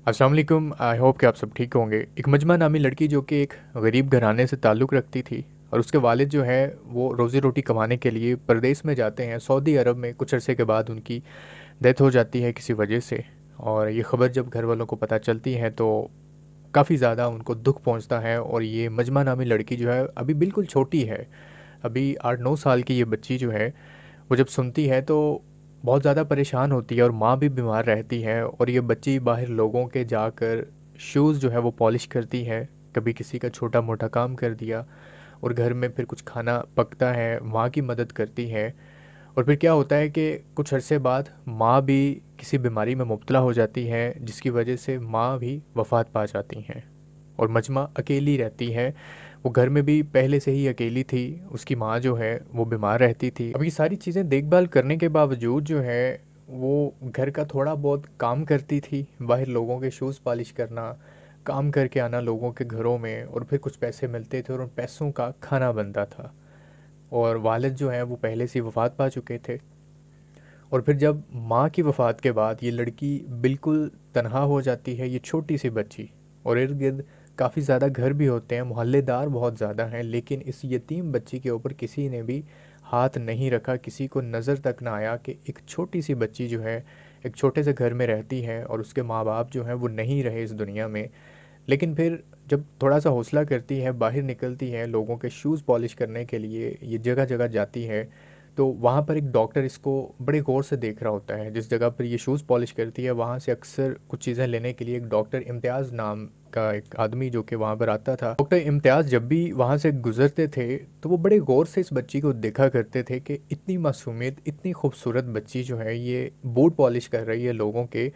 अस्सलाम वालेकुम। I hope कि आप सब ठीक होंगे। एक मजमा नामी लड़की जो कि एक गरीब घराने से ताल्लुक़ रखती थी और उसके वालिद जो है वो रोज़ी रोटी कमाने के लिए परदेश में जाते हैं सऊदी अरब में। कुछ अरसे के बाद उनकी डेथ हो जाती है किसी वजह से। और ये ख़बर जब घर वालों को पता चलती है तो काफ़ी ज़्यादा उनको दुख पहुंचता है। और ये मजमा नामी लड़की जो है अभी बिल्कुल छोटी है, अभी 8-9 साल की ये बच्ची जो है, वो जब सुनती है तो बहुत ज़्यादा परेशान होती है और माँ भी बीमार रहती है। और ये बच्ची बाहर लोगों के जाकर शूज़ जो है वो पॉलिश करती है, कभी किसी का छोटा मोटा काम कर दिया, और घर में फिर कुछ खाना पकता है, माँ की मदद करती है। और फिर क्या होता है कि कुछ अरसे बाद माँ भी किसी बीमारी में मुब्तला हो जाती है, जिसकी वजह से माँ भी वफ़ात पा जाती हैं और मजमा अकेली रहती है। वो घर में भी पहले से ही अकेली थी, उसकी माँ जो है वो बीमार रहती थी। अब ये सारी चीज़ें देखभाल करने के बावजूद जो है वो घर का थोड़ा बहुत काम करती थी, बाहर लोगों के शूज़ पॉलिश करना, काम करके आना लोगों के घरों में, और फिर कुछ पैसे मिलते थे और उन पैसों का खाना बनता था। और वालिद जो हैं वो पहले से ही वफ़ात पा चुके थे। और फिर जब माँ की वफ़ात के बाद ये लड़की बिल्कुल तनहा हो जाती है, ये छोटी सी बच्ची। और इर्द गिर्द काफ़ी ज़्यादा घर भी होते हैं, मोहल्लेदार बहुत ज़्यादा हैं, लेकिन इस यतीम बच्ची के ऊपर किसी ने भी हाथ नहीं रखा, किसी को नज़र तक ना आया कि एक छोटी सी बच्ची जो है एक छोटे से घर में रहती है और उसके माँ बाप जो हैं वो नहीं रहे इस दुनिया में। लेकिन फिर जब थोड़ा सा हौसला करती है, बाहर निकलती है, लोगों के शूज़ पॉलिश करने के लिए ये जगह जगह जाती है, तो वहाँ पर एक डॉक्टर इसको बड़े गौर से देख रहा होता है। जिस जगह पर ये शूज़ पॉलिश करती है वहाँ से अक्सर कुछ चीज़ें लेने के लिए एक डॉक्टर इम्तियाज़ नाम का एक आदमी जो कि वहाँ पर आता था। डॉक्टर इम्तियाज़ जब भी वहाँ से गुजरते थे तो वो बड़े गौर से इस बच्ची को देखा करते थे कि इतनी मासूमियत, इतनी खूबसूरत बच्ची जो है ये बूट पॉलिश कर रही है लोगों के।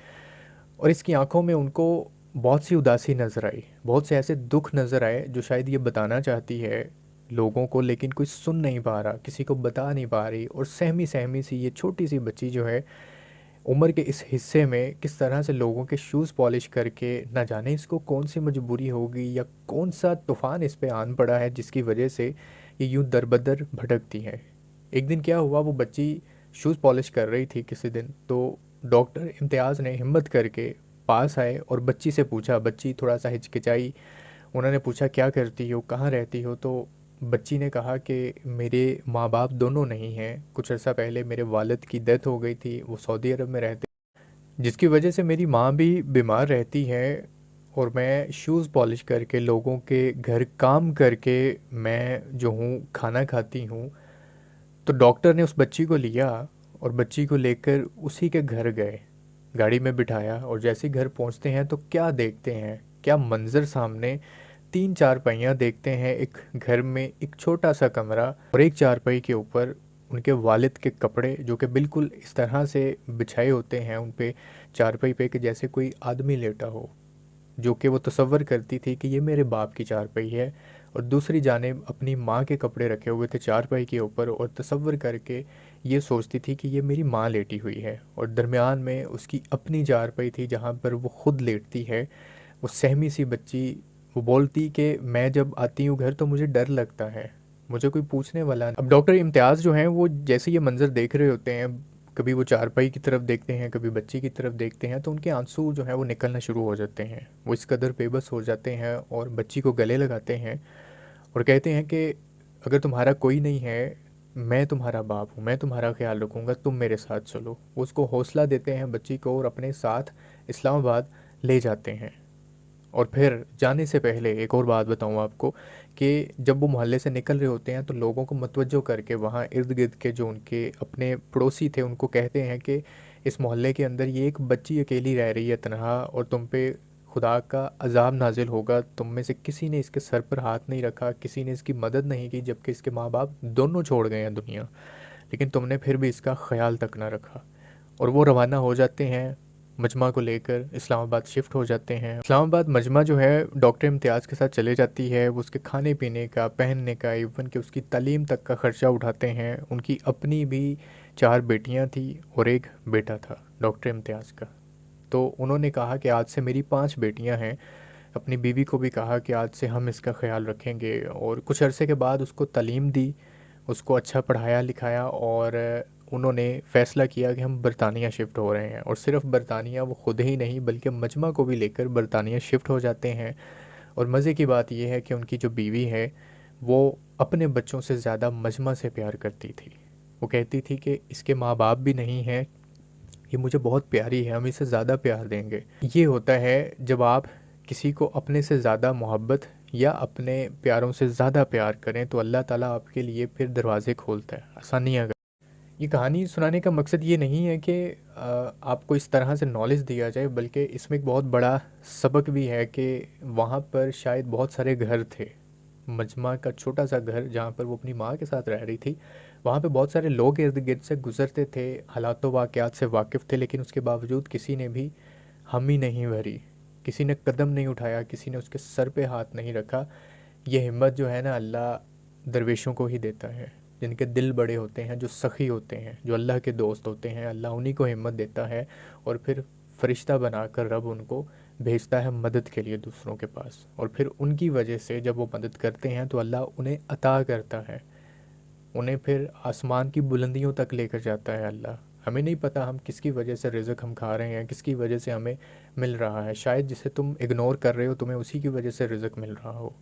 और इसकी आंखों में उनको बहुत सी उदासी नज़र आई, बहुत से ऐसे दुख नज़र आए जो शायद ये बताना चाहती है लोगों को, लेकिन कोई सुन नहीं पा रहा, किसी को बता नहीं पा रही। और सहमी सहमी सी ये छोटी सी बच्ची जो है उम्र के इस हिस्से में किस तरह से लोगों के शूज़ पॉलिश करके, ना जाने इसको कौन सी मजबूरी होगी या कौन सा तूफ़ान इस पे आन पड़ा है जिसकी वजह से ये यूं दर-बदर भटकती है। एक दिन क्या हुआ, वो बच्ची शूज़ पॉलिश कर रही थी किसी दिन, तो डॉक्टर इम्तियाज़ ने हिम्मत करके पास आए और बच्ची से पूछा। बच्ची थोड़ा सा हिचकिचाई। उन्होंने पूछा क्या करती हो, कहाँ रहती हो? तो बच्ची ने कहा कि मेरे माँ बाप दोनों नहीं हैं, कुछ अर्सा पहले मेरे वालिद की डेथ हो गई थी, वो सऊदी अरब में रहते, जिसकी वजह से मेरी माँ भी बीमार रहती है। और मैं शूज़ पॉलिश करके लोगों के घर काम करके मैं जो हूँ खाना खाती हूँ। तो डॉक्टर ने उस बच्ची को लिया और बच्ची को लेकर उसी के घर गए, गाड़ी में बिठाया। और जैसे ही घर पहुंचते हैं तो क्या देखते हैं, क्या मंजर सामने। तीन चारपाइयाँ देखते हैं एक घर में, एक छोटा सा कमरा, और एक चारपाई के ऊपर उनके वालिद के कपड़े जो कि बिल्कुल इस तरह से बिछाए होते हैं उन पे, चारपाई पे, कि जैसे कोई आदमी लेटा हो, जो कि वो तसव्वुर करती थी कि ये मेरे बाप की चारपाई है। और दूसरी जानिब अपनी माँ के कपड़े रखे हुए थे चारपाई के ऊपर, और तसव्वुर करके ये सोचती थी कि ये मेरी माँ लेटी हुई है। और दरमियान में उसकी अपनी चारपाई थी जहाँ पर वो खुद लेटती है। वो सहमी सी बच्ची, वो बोलती कि मैं जब आती हूँ घर तो मुझे डर लगता है, मुझे कोई पूछने वाला नहीं। अब डॉक्टर इम्तियाज़ जो हैं वो जैसे ये मंज़र देख रहे होते हैं, कभी वो चारपाई की तरफ देखते हैं, कभी बच्ची की तरफ देखते हैं, तो उनके आंसू जो है वो निकलना शुरू हो जाते हैं। वो इस कदर बेबस हो जाते हैं और बच्ची को गले लगाते हैं और कहते हैं कि अगर तुम्हारा कोई नहीं है, मैं तुम्हारा बाप हूँ, मैं तुम्हारा ख्याल रखूँगा, तुम मेरे साथ चलो। वो उसको हौसला देते हैं बच्ची को और अपने साथ इस्लामाबाद ले जाते हैं। और फिर जाने से पहले एक और बात बताऊँ आपको कि जब वो मोहल्ले से निकल रहे होते हैं तो लोगों को मुतवज्जो करके वहाँ इर्द गिर्द के जो उनके अपने पड़ोसी थे उनको कहते हैं कि इस मोहल्ले के अंदर ये एक बच्ची अकेली रह रही है तनहा, और तुम पे खुदा का अजाब नाजिल होगा। तुम में से किसी ने इसके सर पर हाथ नहीं रखा, किसी ने इसकी मदद नहीं की, जबकि इसके माँ बाप दोनों छोड़ गए हैं दुनिया, लेकिन तुमने फिर भी इसका ख्याल तक ना रखा। और वो रवाना हो जाते हैं मजमा को लेकर, इस्लामाबाद शिफ्ट हो जाते हैं। इस्लामाबाद मजमा जो है डॉक्टर इम्तियाज़ के साथ चले जाती है, वो उसके खाने पीने का, पहनने का, इवन कि उसकी तालीम तक का ख़र्चा उठाते हैं। उनकी अपनी भी चार बेटियां थी और एक बेटा था डॉक्टर इम्तियाज़ का। तो उन्होंने कहा कि आज से मेरी 5 बेटियां हैं। अपनी बीवी को भी कहा कि आज से हम इसका ख्याल रखेंगे, और कुछ अरसे के बाद उसको तालीम दी, उसको अच्छा पढ़ाया लिखाया। और उन्होंने फ़ैसला किया कि हम बरतानिया शिफ्ट हो रहे हैं, और सिर्फ बरतानिया वो खुद ही नहीं बल्कि मजमा को भी लेकर बरतानिया शिफ्ट हो जाते हैं। और मज़े की बात यह है कि उनकी जो बीवी है वो अपने बच्चों से ज़्यादा मजमा से प्यार करती थी। वो कहती थी कि इसके माँ बाप भी नहीं हैं, ये मुझे बहुत प्यारी है, हम इसे ज़्यादा प्यार देंगे। ये होता है जब आप किसी को अपने से ज़्यादा मोहब्बत या अपने प्यारों से ज़्यादा प्यार करें तो अल्लाह ताला आपके लिए फिर दरवाज़े खोलता है, आसानियाँ। ये कहानी सुनाने का मकसद ये नहीं है कि आपको इस तरह से नॉलेज दिया जाए, बल्कि इसमें एक बहुत बड़ा सबक भी है कि वहाँ पर शायद बहुत सारे घर थे। मजमा का छोटा सा घर जहाँ पर वो अपनी माँ के साथ रह रही थी, वहाँ पे बहुत सारे लोग इर्द गिर्द से गुजरते थे, हालात वाक़यात से वाकिफ़ थे, लेकिन उसके बावजूद किसी ने भी हामी नहीं भरी, किसी ने कदम नहीं उठाया, किसी ने उसके सर पे हाथ नहीं रखा। ये हिम्मत जो है ना, अल्लाह दरवेशों को ही देता है, जिनके दिल बड़े होते हैं, जो सखी होते हैं, जो अल्लाह के दोस्त होते हैं, अल्लाह उन्हीं को हिम्मत देता है। और फिर फरिश्ता बनाकर रब उनको भेजता है मदद के लिए दूसरों के पास, और फिर उनकी वजह से जब वो मदद करते हैं तो अल्लाह उन्हें अता करता है, उन्हें फिर आसमान की बुलंदियों तक लेकर जाता है अल्लाह। हमें नहीं पता हम किसकी वजह से रिज़्क हम खा रहे हैं, किसकी वजह से हमें मिल रहा है। शायद जिसे तुम इग्नोर कर रहे हो तुम्हें उसी की वजह से रिज़्क मिल रहा हो।